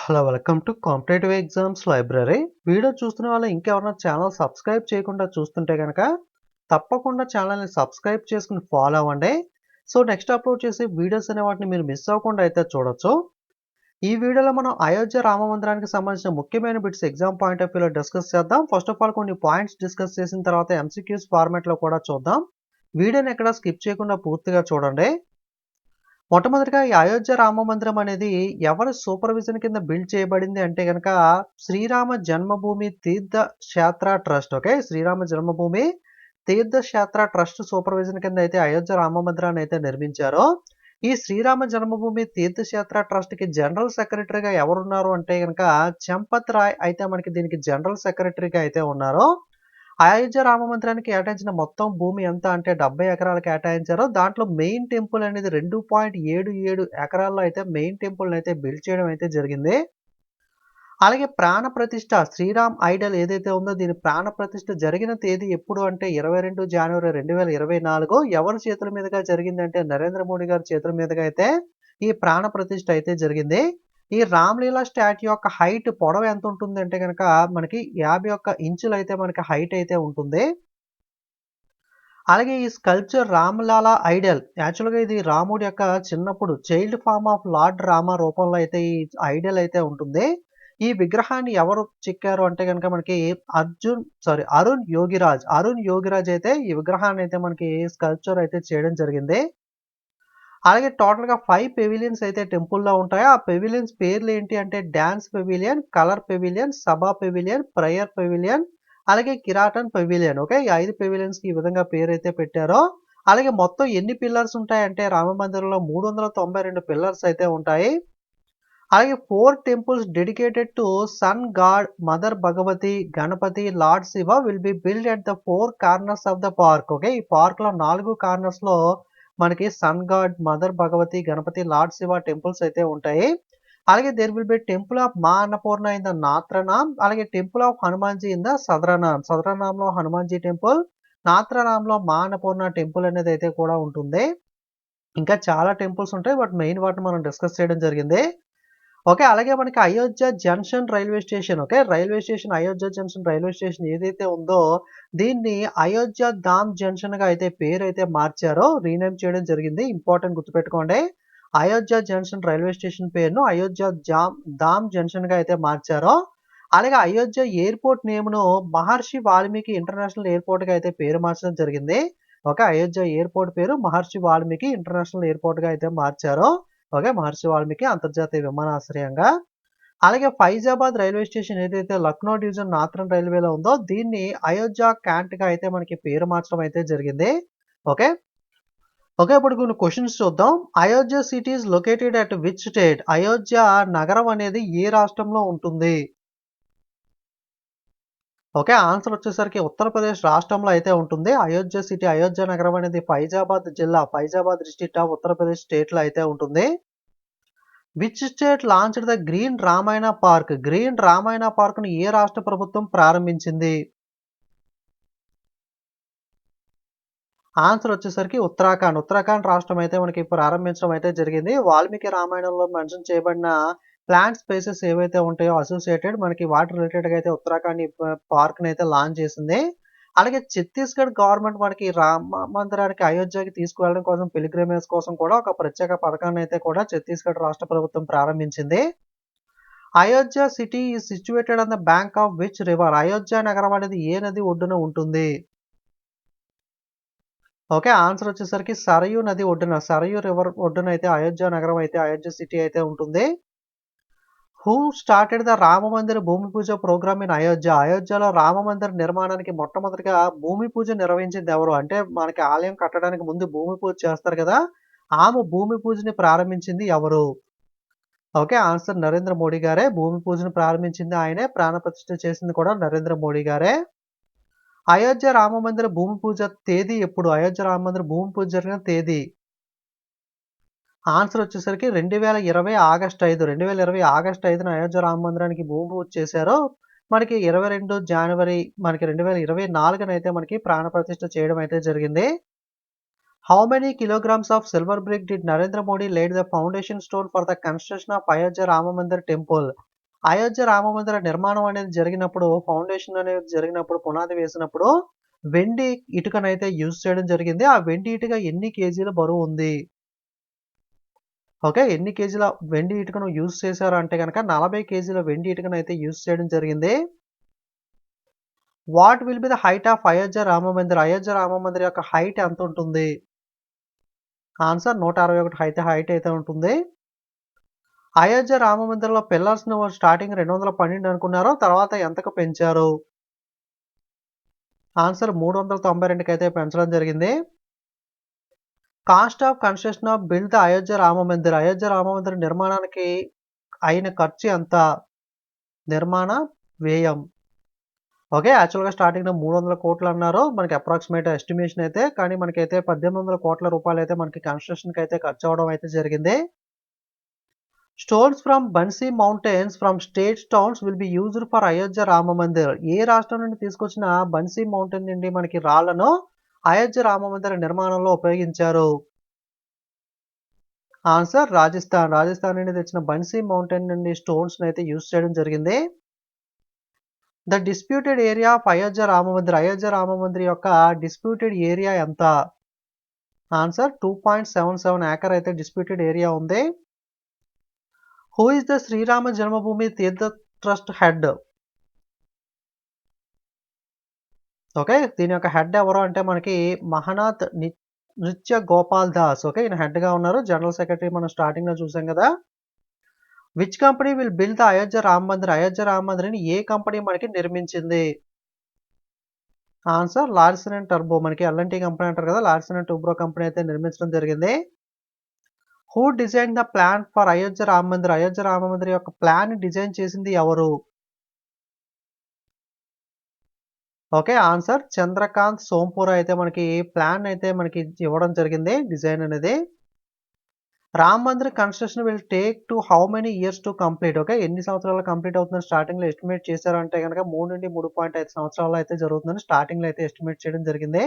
Hello welcome to competitive exams library. Video చూస్తున్న వాళ్ళు ఇంకెవరైనా ఛానల్ సబ్స్క్రైబ్ చేయకుండా చూస్తుంటే కనుక తప్పకుండా ఛానల్ని సబ్స్క్రైబ్ చేసుకుని ఫాలో అవ్వండి. సో నెక్స్ట్ అప్లోడ్ చేసే వీడియోస్ అనే వాటిని మీరు మిస్ అవ్వకుండా అయితే చూడొచ్చు. ఈ వీడియోలో మనం అయోధ్య రామ మందిరానికి సంబంధించిన ముఖ్యమైన బిట్స్ ఎగ్జామ్ పాయింట్ ఆఫ్ వ్యూలో డిస్కస్ చేద్దాం. ఫస్ట్ ఆఫ్ ఆల్ కొన్ని పాయింట్స్ డిస్కస్ చేసిన తర్వాత ఎంసీక్యూస్ ఫార్మాట్లో కూడా చూద్దాం. వీడియోని ఎక్కడ స్కిప్ చేయకుండా పూర్తిగా చూడండి. మొట్టమొదటిగా ఈ అయోధ్య రామ మందిరం అనేది ఎవరి సూపర్విజన్ కింద బిల్డ్ చేయబడింది అంటే గనక శ్రీరామ జన్మభూమి తీర్థ క్షేత్ర ట్రస్ట్. ఓకే, శ్రీరామ జన్మభూమి తీర్థ క్షేత్ర ట్రస్ట్ సూపర్విజన్ కింద అయితే అయోధ్య రామ మందిరాన్ని అయితే నిర్మించారు. ఈ శ్రీరామ జన్మభూమి తీర్థక్షేత్ర ట్రస్ట్ కి జనరల్ సెక్రటరీగా ఎవరున్నారు అంటే గనక చంపత్ రాయ్ అయితే మనకి దీనికి జనరల్ సెక్రటరీగా అయితే ఉన్నారు. అయోధ్య రామ మందిరానికి కేటాయించిన మొత్తం భూమి ఎంత అంటే 70 ఎకరాలు కేటాయించారు. దాంట్లో మెయిన్ టెంపుల్ అనేది 2.77 ఎకరాల్లో అయితే మెయిన్ టెంపుల్ అయితే బిల్డ్ చేయడం అయితే జరిగింది. అలాగే ప్రాణ ప్రతిష్ఠ శ్రీరామ్ ఐడల్ ఏదైతే ఉందో దీని ప్రాణ ప్రతిష్ఠ జరిగిన తేదీ ఎప్పుడు అంటే 22 జనవరి 2024 ఎవరి చేతుల మీదుగా జరిగిందంటే నరేంద్ర మోడీ గారి చేతుల మీదుగా అయితే ఈ ప్రాణ ప్రతిష్ఠ అయితే జరిగింది. ఈ రామ్లీలా స్టాట్యూ యొక్క హైట్ పొడవు ఎంత ఉంటుంది అంటే కనుక మనకి 51 ఇంచులు అయితే మనకి హైట్ అయితే ఉంటుంది. అలాగే ఈ స్కల్ప్చర్ రామలాలా ఐడల్ యాక్చువల్గా ఇది రాముడి యొక్క చిన్నప్పుడు child form of lord Rama రూపంలో అయితే ఈ ఐడల్ అయితే ఉంటుంది. ఈ విగ్రహాన్ని ఎవరు చెక్కారు అంటే కనుక మనకి అరుణ్ యోగిరాజ్ అయితే ఈ విగ్రహాన్ని అయితే మనకి స్కల్ప్చర్ అయితే చేయడం జరిగింది. అలాగే టోటల్ గా 5 పెవిలియన్స్ అయితే టెంపుల్లో ఉంటాయి. ఆ పెవిలియన్స్ పేర్లు ఏంటి అంటే డాన్స్ పెవిలియన్, కలర్ పెవిలియన్, సభా పెవిలియన్, ప్రేయర్ పెవిలియన్, అలాగే కిరాటన్ పెవిలియన్. ఓకే, ఈ 5 పెవిలియన్స్ కి ఈ విధంగా పేరు అయితే పెట్టారో. అలాగే మొత్తం ఎన్ని పిల్లర్స్ ఉంటాయంటే రామ మందిరంలో 392 పిల్లర్స్ అయితే ఉంటాయి. అలాగే 4 temples dedicated to sun god, mother Bhagavati, Ganapati, lord Shiva will be build at the 4 corners of the park. Okay, ఈ పార్క్ లో 4 కార్నర్స్ లో మనకి sun god, mother Bhagavati, Ganapati, lord Shiva temples అయితే ఉంటాయి. అలాగే there will be temple of Maa Annapurna in the northern arm, అలాగే temple of Hanumanji in the southern arm లో Hanumanji temple, నాత్రనామ్ లో మా అన్నపూర్ణ టెంపుల్ అనేది అయితే కూడా ఉంటుంది. ఇంకా చాలా టెంపుల్స్ ఉంటాయి, బట్ మెయిన్ వాటిని మనం డిస్కస్ చేయడం జరిగింది. ఓకే, అలాగే మనకి Ayodhya junction railway station. Okay, railway station Ayodhya junction railway station ఏదైతే ఉందో దీన్ని అయోధ్య ధామ్ జంక్షన్ గా అయితే పేరు అయితే మార్చారో, రీనేమ్ చేయడం జరిగింది. ఇంపార్టెంట్ గుర్తుపెట్టుకోండి, అయోధ్య జంక్షన్ రైల్వే స్టేషన్ పేరును అయోధ్య ధామ్ జంక్షన్ గా అయితే మార్చారో. అలాగే అయోధ్య ఎయిర్పోర్ట్ నేమ్ను మహర్షి వాల్మీకి ఇంటర్నేషనల్ ఎయిర్పోర్ట్ గా అయితే పేరు మార్చడం జరిగింది. ఓకే, అయోధ్య ఎయిర్పోర్ట్ పేరు మహర్షి వాల్మీకి ఇంటర్నేషనల్ ఎయిర్పోర్ట్ గా అయితే మార్చారో. ఓకే, మహర్షి వాల్మీకి అంతర్జాతీయ విమానాశ్రయంగా. అలాగే ఫైజాబాద్ రైల్వే స్టేషన్ ఏదైతే లక్నో డివిజన్ నార్థన్ రైల్వేలో ఉందో దీన్ని అయోధ్య క్యాంట్ గా అయితే మనకి పేరు మార్చడం అయితే జరిగింది. ఓకే ఓకే, ఇప్పుడు కొన్ని క్వశ్చన్స్ చూద్దాం. Ayodhya city is located at which state? Ayodhya నగరం అనేది ఏ రాష్ట్రంలో ఉంటుంది? ఓకే, ఆన్సర్ వచ్చేసరికి ఉత్తరప్రదేశ్ రాష్ట్రంలో అయితే ఉంటుంది. అయోధ్య సిటీ, అయోధ్య నగరం అనేది ఫైజాబాద్ జిల్లా, Faizabad district of Uttar Pradesh state లో అయితే ఉంటుంది. Which state launched the green Ramayana park? Green Ramayana park ను ఏ రాష్ట్ర ప్రభుత్వం ప్రారంభించింది? ఆన్సర్ వచ్చేసరికి ఉత్తరాఖండ్. ఉత్తరాఖండ్ రాష్ట్రం అయితే మనకి ప్రారంభించడం అయితే జరిగింది. వాల్మీకి రామాయణంలో మెన్షన్ చేయబడిన ప్లాంట్ స్పేసెస్ ఏవైతే ఉంటాయో అసోసియేటెడ్ మనకి వాటి రిలేటెడ్ గా అయితే ఉత్తరాఖండ్ పార్క్ ని అయితే లాంచ్ చేసింది. అలాగే ఛత్తీస్గఢ్ గవర్నమెంట్ మనకి రామ మందిరానికి అయోధ్యకి తీసుకువెళ్ళడం కోసం పిలిగ్రిమేజ్ కోసం కూడా ఒక ప్రత్యేక పథకాన్ని అయితే కూడా ఛత్తీస్గఢ్ రాష్ట్ర ప్రభుత్వం ప్రారంభించింది. Ayodhya city is situated on the bank of which river? Ayodhya నగరం అనేది ఏ నది ఒడ్డున ఉంటుంది? ఓకే, ఆన్సర్ వచ్చేసరికి సరయూ నది ఒడ్డున, సరయూ రివర్ ఒడ్డున అయితే అయోధ్య నగరం అయితే అయోధ్య సిటీ అయితే ఉంటుంది. హూ స్టార్టెడ్ ద రామ మందిర భూమి పూజ ప్రోగ్రామ్ ఇన్ అయోధ్య? అయోధ్యలో రామ మందిర నిర్మాణానికి మొట్టమొదటిగా భూమి పూజ నిర్వహించింది ఎవరు? అంటే మనకి ఆలయం కట్టడానికి ముందు భూమి పూజ చేస్తారు కదా, ఆమె భూమి పూజని ప్రారంభించింది ఎవరు? ఓకే, ఆన్సర్ నరేంద్ర మోడీ గారే భూమి పూజను ప్రారంభించింది ఆయనే, ప్రాణ ప్రతిష్ఠ చేసింది కూడా నరేంద్ర మోడీ గారే. అయోధ్య రామ మందిర భూమి పూజ తేదీ ఎప్పుడు? అయోధ్య రామ మందిర భూమి పూజ జరిగిన తేదీ? ఆన్సర్ వచ్చేసరికి 2020 ఆగస్టు 5. 2020 ఆగస్టు 5న అయోధ్య రామ మందిరానికి భూమి పూజ చేశారు. మనకి 22 జనవరి మనకి 2024 అయితే మనకి ప్రాణ ప్రతిష్ఠ చేయడం అయితే జరిగింది. How many kilograms of silver brick did Narendra Modi laid the foundation stone for the construction of Ayodhya Rama Mandir temple? Ayodhya Rama మందిర నిర్మాణం అనేది జరిగినప్పుడు, ఫౌండేషన్ అనేది జరిగినప్పుడు, పునాది వేసినప్పుడు వెండి ఇటుకనైతే యూజ్ చేయడం జరిగింది. ఆ వెండి ఇటుక ఎన్ని కేజీల బరువు ఉంది? ఓకే. ఎన్ని కేజీల వెండి ఇటుకను యూజ్ చేశారు అంటే గనక 40 కేజీల వెండి ఇటుకనైతే యూజ్ చేయడం జరిగింది. What will be the height of Ayodhya Rama Mandir? Ayodhya Rama Mandir యొక్క హైట్ ఎంత ఉంటుంది? ఆన్సర్ 161 హైట్ అయితే ఉంటుంది. అయోధ్య రామ మందిరంలో పిల్లర్స్‌ను స్టార్టింగ్ 212 అనుకున్నారు. తర్వాత ఎంతకు పెంచారు? ఆన్సర్ 392కి అయితే పెంచడం జరిగింది. Cost of construction of build the Ayodhya Rama Mandir. Ayodhya Rama మందిర నిర్మాణానికి అయిన ఖర్చు ఎంత? నిర్మాణ వ్యయం. ఓకే. యాక్చువల్‌గా స్టార్టింగ్‌లో 300,00,00,000 అన్నారు. మనకి అప్రాక్సిమేట్ ఎస్టిమేషన్ అయితే. కానీ మనకైతే 1,800,00,00,000 రూపాయలైతే మనకి కన్‌స్ట్రక్షన్‌కి అయితే ఖర్చు అవ్వడం అయితే జరిగింది. Stones from Bansi mountains from state towns will be used for Ayodhya Rama Mandir. ఏ రాష్ట్రం నుండి తీసుకొచ్చిన బన్సీ మౌంటైన్ నుండి మనకి రాళ్లను అయోధ్య రామ మందిర నిర్మాణంలో ఉపయోగించారు? ఆన్సర్ రాజస్థాన్. రాజస్థాన్ నుండి తెచ్చిన బన్సీ మౌంటైన్ నుండి స్టోన్స్‌ని అయితే యూజ్ చేయడం జరిగింది. The disputed area of Ayodhya Rama Mandir. Ayodhya Rama Mandir యొక్క డిస్ప్యూటెడ్ ఏరియా ఎంత? ఆన్సర్ 2.77 ఏకర్ అయితే డిస్ప్యూటెడ్ ఏరియా ఉంది. Who is the Srirama Janmabhoomi Tirtha trust head? Okay. దీని యొక్క హెడ్ ఎవరు అంటే మనకి మహనాథ్ నృత్య గోపాల్ దాస్. ఓకే. ఈయన హెడ్‌గా ఉన్నారు. జనరల్ సెక్రటరీ మనం స్టార్టింగ్‌లో చూసాం కదా! Which company will build the Ayodhya Rama Mandir? Ayodhya Rama మందిర్‌ని ఏ కంపెనీ మనకి నిర్మించింది? ఆన్సర్ లార్సెన్ అండ్ టర్బో. మనకి ఎల్&టీ కంపెనీ అంటారు కదా! లార్సెన్ అండ్ టూబ్రో కంపెనీ అయితే నిర్మించడం జరిగింది. Who design the plan for Ayodhya Rama Mandir? Ayodhya Rama Mandir యొక్క ప్లాన్ డిజైన్ చేసింది ఎవరు? ఓకే. ఆన్సర్ చంద్రకాంత్ సోంపూర అయితే మనకి ప్లాన్ అయితే మనకి ఇవ్వడం జరిగింది. డిజైన్ అనేది. Ram Mandir construction will take to how many years to complete? Okay. ఎన్ని సంవత్సరాల్లో కంప్లీట్ అవుతుందని స్టార్టింగ్‌లో ఎస్టిమేట్ చేశారంటే గనక 3-3.5 సంవత్సరాల్లో అయితే జరుగుతుందని స్టార్టింగ్‌లో అయితే ఎస్టిమేట్ చేయడం జరిగింది.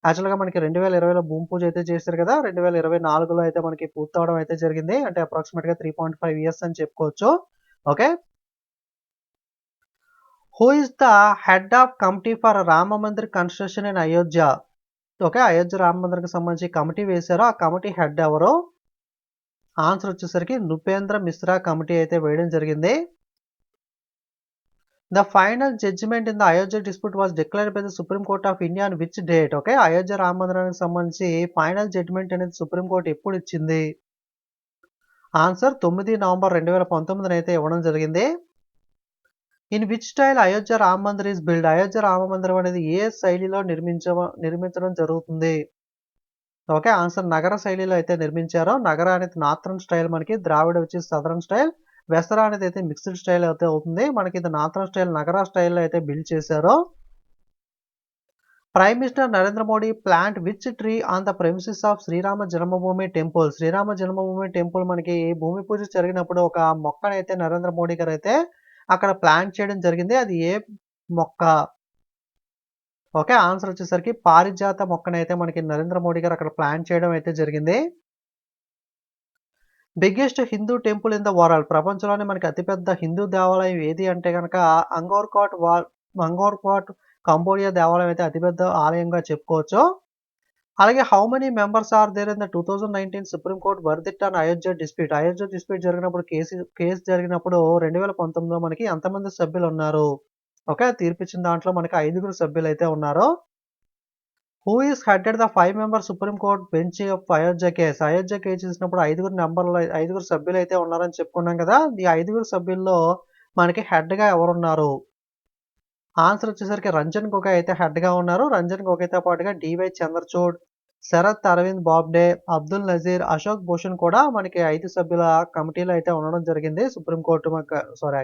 యాక్చువల్‌గా మనకి 2020లో భూమి పూజ అయితే చేశారు కదా! 2024లో అయితే మనకి పూర్తవ్వడం అయితే జరిగింది. అంటే అప్రాక్సిమేట్‌గా 3.5 ఇయర్స్ అని చెప్పుకోవచ్చు. Okay. Who is the head of committee for Rama Mandir construction in Ayodhya? Okay. Ayodhya Rama మందిర్‌కి సంబంధించి కమిటీ వేశారు. ఆ కమిటీ హెడ్ ఎవరు? ఆన్సర్ వచ్చేసరికి నృపేంద్ర మిశ్రా కమిటీ అయితే వేయడం జరిగింది. The final judgement in the Ayodhya dispute was declared by the supreme court of India on which date? Okay. Ayodhya Rama మందిరానికి సంబంధించి ఫైనల్ జడ్జిమెంట్ అనేది సుప్రీం కోర్ట్ ఎప్పుడు ఇచ్చింది? ఆన్సర్ 9 నవంబర్ 2019 అయితే ఇవ్వడం జరిగింది. In which style Ayodhya Rama Mandir is build? Ayodhya Rama మందిరం అనేది ఏ శైలిలో నిర్మించడం జరుగుతుంది? ఓకే. ఆన్సర్ నగర శైలిలో అయితే నిర్మించారు. నగర అనేది నార్థరన్ స్టైల్ మనకి, ద్రావిడ వచ్చేసి సదరన్ స్టైల్, వెస్తర అనేది అయితే మిక్స్డ్ స్టైల్ అయితే అవుతుంది. మనకి ఇది నార్థరన్ స్టైల్ నగర స్టైల్‌లో అయితే బిల్డ్ చేశారు. Prime minister Narendra Modi plant which tree on the premises of Shriram Janmabhoomi temple? Shriram Janmabhoomi temple మనకి భూమి పూజ జరిగినప్పుడు ఒక మొక్కనైతే నరేంద్ర మోడీ గారు అయితే అక్కడ ప్లాంట్ చేయడం జరిగింది. అది ఏ మొక్క? ఓకే. ఆన్సర్ వచ్చేసరికి పారిజాత మొక్కనైతే మనకి నరేంద్ర మోడీ గారు అక్కడ ప్లాంట్ చేయడం అయితే జరిగింది. Biggest Hindu temple in the world. ప్రపంచంలోనే మనకి అతిపెద్ద హిందూ దేవాలయం ఏది అంటే గనక అంగోర్ వాట్ కంబోడియా దేవాలయం అయితే అతిపెద్ద ఆలయంగా చెప్పుకోవచ్చు. అలాగే how many members are there in the 2019 supreme court verdict on Ayodhya dispute? Ayodhya dispute జరిగినప్పుడు కేసు జరిగినప్పుడు 2019లో మనకి ఎంతమంది సభ్యులు ఉన్నారు? ఓకే. తీర్పిచ్చిన దాంట్లో మనకి 5గురు సభ్యులైతే ఉన్నారు. Who is headed the 5 member supreme court bench of Ayodhya case? Ayodhya case చూసినప్పుడు 5గురు సభ్యులైతే ఉన్నారని చెప్పుకున్నాం కదా! ఈ 5గురు సభ్యుల్లో మనకి హెడ్‌గా ఎవరున్నారు? ఆన్సర్ వచ్చేసరికి రంజన్ గొగోయ్ అయితే హెడ్‌గా ఉన్నారు. రంజన్ గొగోయ్‌తో పాటుగా డీవై చంద్రచూడ్, శరత్ అరవింద్ బాబ్డే, అబ్దుల్ నజీర్, అశోక్ భూషణ్ కూడా మనకి 5 సభ్యుల కమిటీలో అయితే ఉండడం జరిగింది. సుప్రీం కోర్ట్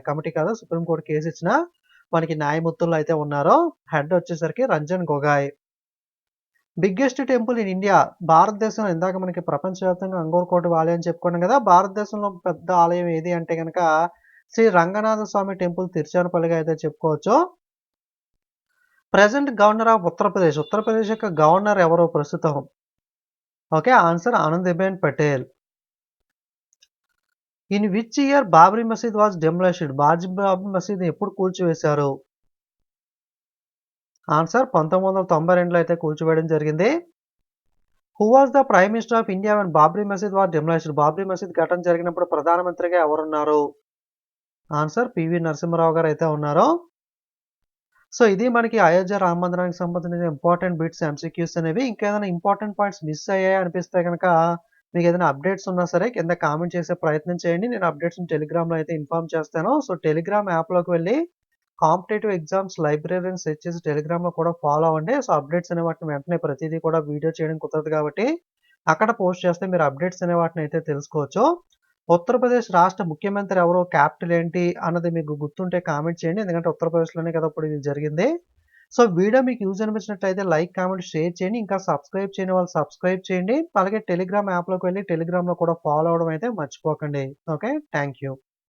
కమిటీ కాదు. సుప్రీం కోర్ట్ కేసు ఇచ్చిన మనకి న్యాయమూర్తుల్లో అయితే ఉన్నారు. హెడ్ వచ్చేసరికి Ranjan Gogoi. Biggest temple in India. భారతదేశంలో ఇందాక మనకి ప్రపంచవ్యాప్తంగా అంగోర్ కోట ఆలయం చెప్పుకున్నాం కదా! భారతదేశంలో పెద్ద ఆలయం ఏది అంటే గనక శ్రీ రంగనాథ స్వామి టెంపుల్ తిరుచానపల్లిగా అయితే చెప్పుకోవచ్చు. Present governor of Uttar Pradesh. Uttar Pradesh యొక్క గవర్నర్ ఎవరు ప్రస్తుతం? Okay. Answer Anandiben Patel. In which year Babri మసీద్ వాజ్ డెమోలిష్డ్? బాబ్రీ మసీద్ ఎప్పుడు కూల్చివేశారు? ఆన్సర్ 1992లో అయితే కూల్చివేయడం జరిగింది. Who was the prime minister of India when Babri మసీద్ వాజ్ డెమోలిష్డ్? బాబ్రీ మసీద్ ఘటన జరిగినప్పుడు ప్రధానమంత్రిగా ఎవరున్నారు? ఆన్సర్ పివి నరసింహారావు గారు అయితే ఉన్నారు. సో ఇది మనకి అయోధ్య రామ మందిరానికి సంబంధించిన ఇంపార్టెంట్ బిట్స్ ఎంసీక్యూస్ అనేవి. ఇంకేదైనా ఇంపార్టెంట్ పాయింట్స్ మిస్ అయ్యాయి అనిపిస్తే కనుక మీకు ఏదైనా అప్డేట్స్ ఉన్నా సరే కింద కామెంట్ చేసే ప్రయత్నం చేయండి. నేను అప్డేట్స్ని టెలిగ్రామ్లో అయితే ఇన్ఫార్మ్ చేస్తాను. సో టెలిగ్రామ్ యాప్లోకి వెళ్ళి కాంపిటేటివ్ ఎగ్జామ్స్ లైబ్రరీని సెర్చ్ చేసి టెలిగ్రామ్లో కూడా ఫాలో అవ్వండి. సో అప్డేట్స్ అనే వాటిని వెంటనే ప్రతిదీ కూడా వీడియో చేయడం కుదరదు కాబట్టి అక్కడ పోస్ట్ చేస్తే మీరు అప్డేట్స్ అనే వాటిని అయితే తెలుసుకోవచ్చు. ఉత్తరప్రదేశ్ రాష్ట్ర ముఖ్యమంత్రి ఎవరు? క్యాపిటల్ ఏంటి అన్నది మీకు గుర్తుంటే కామెంట్ చేయండి. ఎందుకంటే ఉత్తరప్రదేశ్లోనే కదా ఇప్పుడు ఇది జరిగింది. సో వీడియో మీకు యూజ్ అనిపించినట్లయితే లైక్, కామెంట్, షేర్ చేయండి. ఇంకా సబ్స్క్రైబ్ చేయని వాళ్ళు సబ్స్క్రైబ్ చేయండి. అలాగే టెలిగ్రామ్ యాప్లోకి వెళ్ళి టెలిగ్రామ్లో కూడా ఫాలో అవ్వడం అయితే మర్చిపోకండి. Okay, thank you.